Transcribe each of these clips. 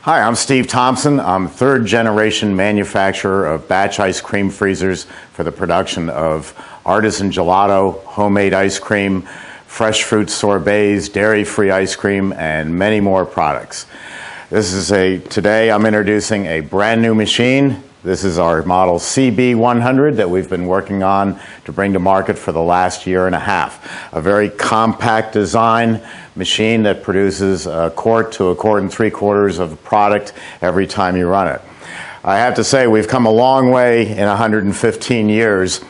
Hi, I'm Steve Thompson. I'm third generation manufacturer of batch ice cream freezers for the production of artisan gelato, homemade ice cream, fresh fruit sorbets, dairy-free ice cream, and many more products. Today I'm introducing a brand new machine. This is our model CB100 that we've been working on to bring to market for the last year and a half. A very compact design machine that produces a quart to a quart and 3/4 of product every time you run it. I have to say we've come a long way in 115 years.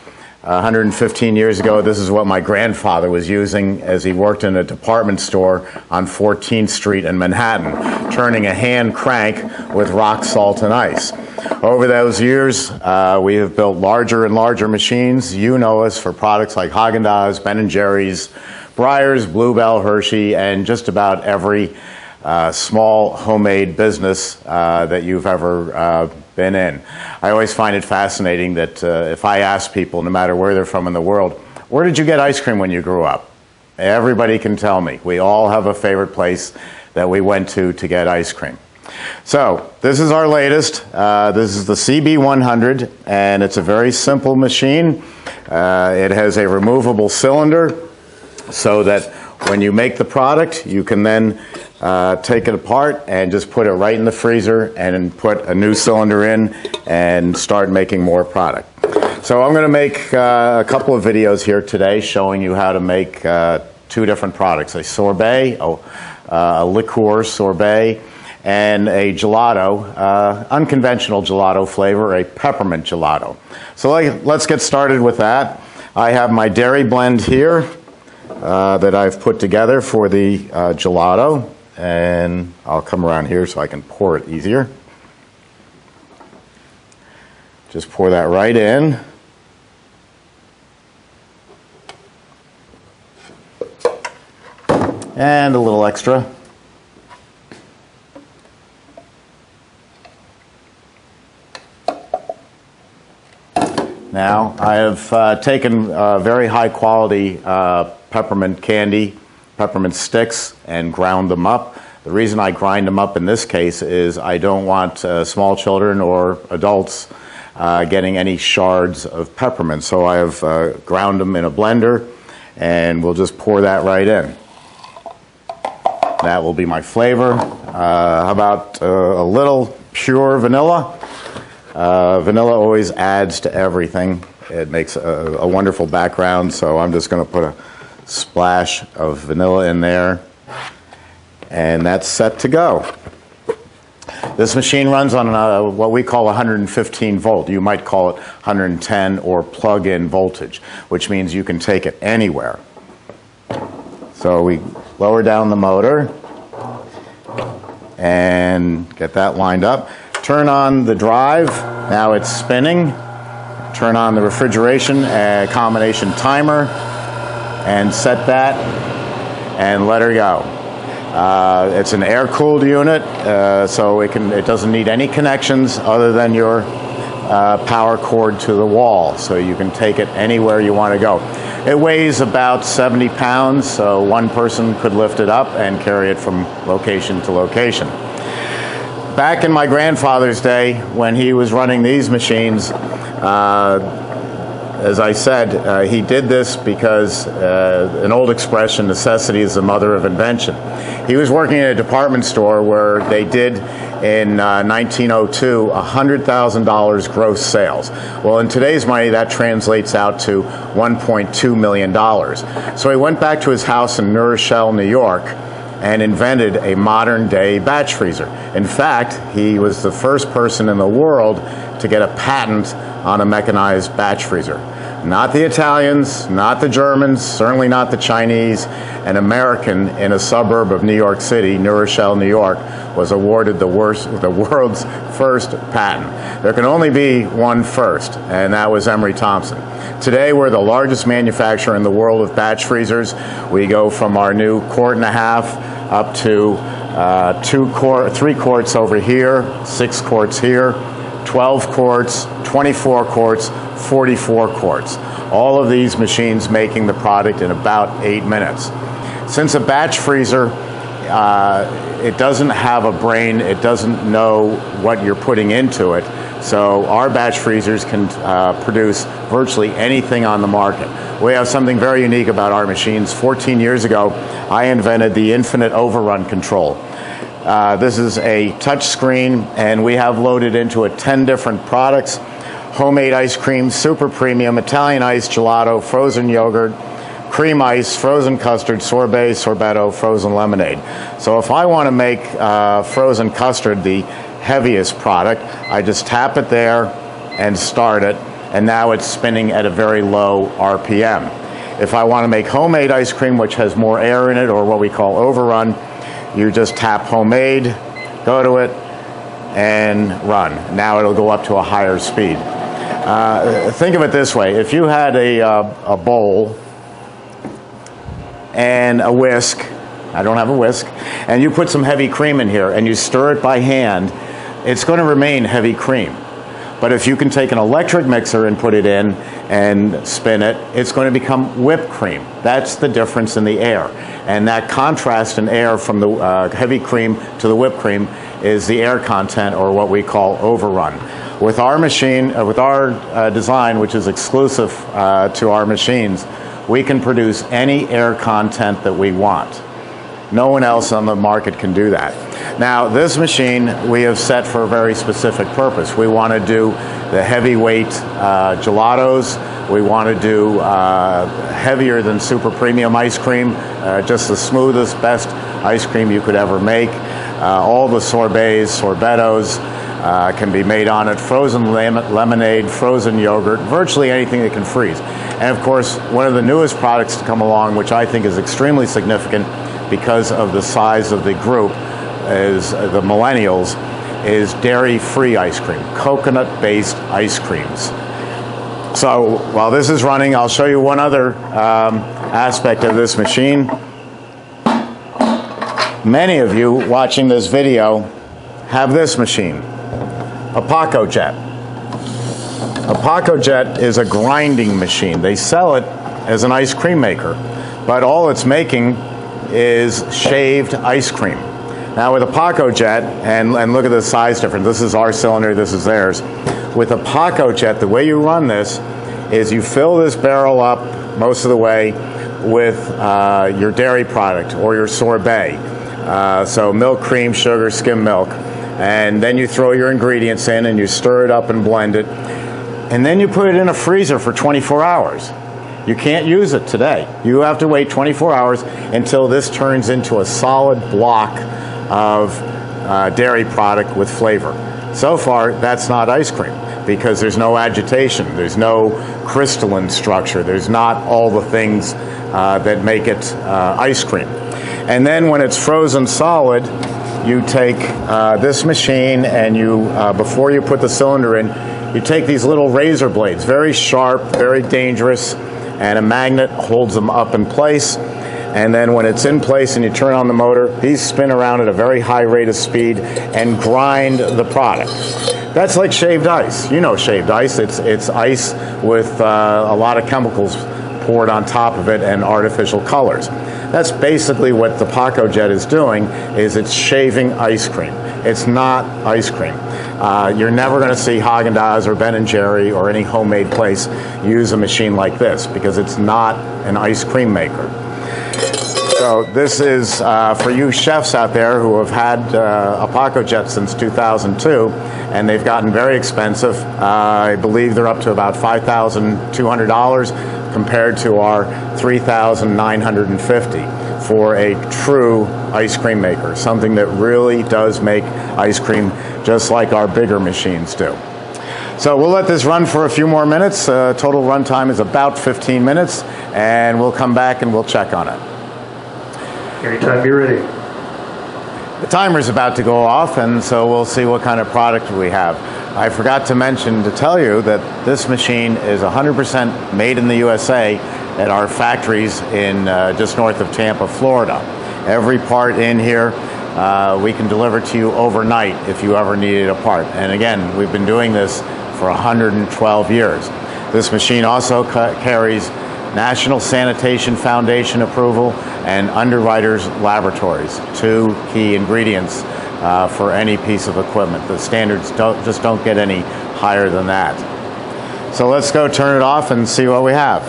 115 years ago, this is what my grandfather was using as he worked in a department store on 14th Street in Manhattan, turning a hand crank with rock salt and ice. Over those years, we have built larger and larger machines. You know us for products like Haagen-Dazs, Ben & Jerry's, Breyers, Bluebell, Hershey, and just about every small homemade business that you've ever been in. I always find it fascinating that if I ask people, no matter where they're from in the world, where did you get ice cream when you grew up? Everybody can tell me. We all have a favorite place that we went to get ice cream. So this is our latest. This is the CB100, and it's a very simple machine. It has a removable cylinder so that when you make the product, you can then take it apart and just put it right in the freezer and put a new cylinder in and start making more product. So I'm going to make a couple of videos here today showing you how to make two different products, a sorbet, a liqueur sorbet, and a gelato, unconventional gelato flavor, a peppermint gelato. So let's get started with that. I have my dairy blend here that I've put together for the gelato, and I'll come around here so I can pour it easier. Just pour that right in. And a little extra. Now, I have taken very high quality peppermint candy, peppermint sticks, and ground them up. The reason I grind them up in this case is I don't want small children or adults getting any shards of peppermint. So I have ground them in a blender, and we'll just pour that right in. That will be my flavor. How about a little pure vanilla? Vanilla always adds to everything. It makes a wonderful background, so I'm just going to put a splash of vanilla in there, and that's set to go. This machine runs on what we call 115 volt. You might call it 110 or plug-in voltage, which means you can take it anywhere. So we lower down the motor and get that lined up. Turn on the drive. Now it's spinning. Turn on the refrigeration combination timer and set that and let her go. It's an air-cooled unit, so it doesn't need any connections other than your power cord to the wall, so you can take it anywhere you want to go. It weighs about 70 pounds, so one person could lift it up and carry it from location to location. Back in my grandfather's day, when he was running these machines, as I said, he did this because an old expression, necessity is the mother of invention. He was working in a department store where they did in 1902 $100,000 gross sales. Well, in today's money, that translates out to $1.2 million. So he went back to his house in New Rochelle, New York, and invented a modern-day batch freezer. In fact, he was the first person in the world to get a patent on a mechanized batch freezer. Not the Italians, not the Germans, certainly not the Chinese. An American in a suburb of New York City, New Rochelle, New York, was awarded the world's first patent. There can only be one first, and that was Emery Thompson. Today, we're the largest manufacturer in the world of batch freezers. We go from our new quart and a half up to 3 quarts over here, 6 quarts here, 12 quarts, 24 quarts, 44 quarts. All of these machines making the product in about 8 minutes. Since a batch freezer it doesn't have a brain. It doesn't know what you're putting into it. So our batch freezers can produce virtually anything on the market. We have something very unique about our machines. 14 years ago, I invented the infinite overrun control. This is a touch screen, and we have loaded into it 10 different products: homemade ice cream, super premium, Italian ice, gelato, frozen yogurt, cream ice, frozen custard, sorbet, sorbetto, frozen lemonade. So if I want to make frozen custard the heaviest product, I just tap it there and start it, and now it's spinning at a very low RPM. If I want to make homemade ice cream, which has more air in it, or what we call overrun, you just tap homemade, go to it, and run. Now it'll go up to a higher speed. Think of it this way: if you had a bowl and a whisk, I don't have a whisk, and you put some heavy cream in here and you stir it by hand, it's going to remain heavy cream. But if you can take an electric mixer and put it in and spin it, it's going to become whipped cream. That's the difference in the air. And that contrast in air from the heavy cream to the whipped cream is the air content, or what we call overrun. With our machine, with our design, which is exclusive to our machines, we can produce any air content that we want. No one else on the market can do that. Now, this machine we have set for a very specific purpose. We want to do the heavyweight gelatos. We want to do heavier than super premium ice cream, just the smoothest, best ice cream you could ever make. All the sorbets, sorbettos can be made on it. Frozen lemonade, frozen yogurt, virtually anything that can freeze. And of course, one of the newest products to come along, which I think is extremely significant because of the size of the group, is the millennials, is dairy-free ice cream, coconut-based ice creams. So while this is running, I'll show you one other aspect of this machine. Many of you watching this video have this machine, a Paco Jet. A Paco Jet is a grinding machine. They sell it as an ice cream maker, but all it's making is shaved ice cream. Now with a Paco Jet, and look at the size difference. This is our cylinder, this is theirs. With a Paco Jet, the way you run this is you fill this barrel up most of the way with your dairy product or your sorbet. So milk, cream, sugar, skim milk. And then you throw your ingredients in and you stir it up and blend it. And then you put it in a freezer for 24 hours. You can't use it today. You have to wait 24 hours until this turns into a solid block of dairy product with flavor. So far, that's not ice cream because there's no agitation, there's no crystalline structure, there's not all the things that make it ice cream. And then when it's frozen solid, you take this machine and you, before you put the cylinder in, you take these little razor blades, very sharp, very dangerous, and a magnet holds them up in place. And then when it's in place and you turn on the motor, these spin around at a very high rate of speed and grind the product. That's like shaved ice. You know shaved ice. It's ice with a lot of chemicals poured on top of it and artificial colors. That's basically what the Paco Jet is doing, is it's shaving ice cream. It's not ice cream. You're never going to see Haagen-Dazs or Ben & Jerry or any homemade place use a machine like this because it's not an ice cream maker. So this is for you chefs out there who have had a Paco Jet since 2002, and they've gotten very expensive. I believe they're up to about $5,200 compared to our $3,950 for a true ice cream maker, something that really does make ice cream just like our bigger machines do. So we'll let this run for a few more minutes. Total run time is about 15 minutes, and we'll come back and we'll check on it. Anytime you're ready. The timer's about to go off, and so we'll see what kind of product we have. I forgot to mention to tell you that this machine is 100% made in the USA at our factories in just north of Tampa, Florida. Every part in here we can deliver to you overnight if you ever needed a part. And again, we've been doing this for 112 years. This machine also carries National Sanitation Foundation approval and Underwriters Laboratories, 2 key ingredients for any piece of equipment. The standards just don't get any higher than that. So let's go turn it off and see what we have.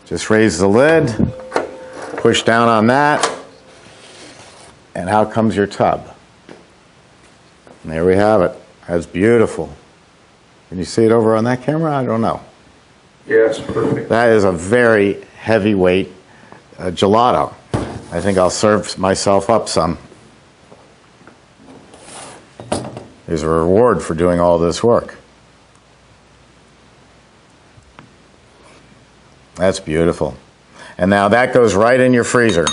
Just raise the lid, push down on that, and out comes your tub. And there we have it. That's beautiful. Can you see it over on that camera? I don't know. Yes, perfect. That is a very heavyweight gelato. I think I'll serve myself up some. There's a reward for doing all this work. That's beautiful. And now that goes right in your freezer.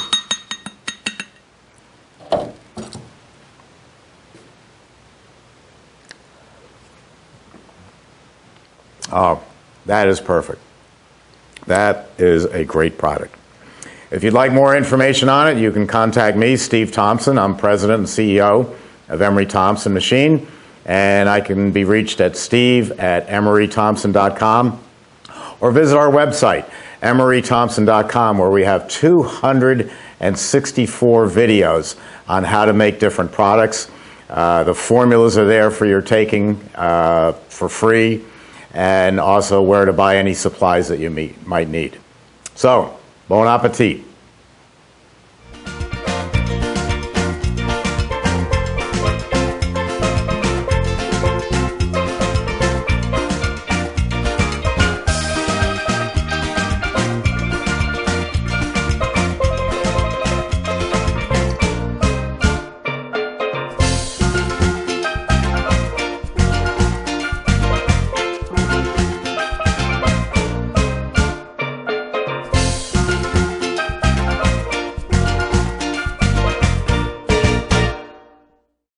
Oh, that is perfect. That is a great product. If you'd like more information on it, you can contact me, Steve Thompson. I'm President and CEO of Emery Thompson Machine, and I can be reached at steve@emerythompson.com, or visit our website, emerythompson.com, where we have 264 videos on how to make different products. The formulas are there for your taking for free, and also where to buy any supplies that you might need. So, bon appetit.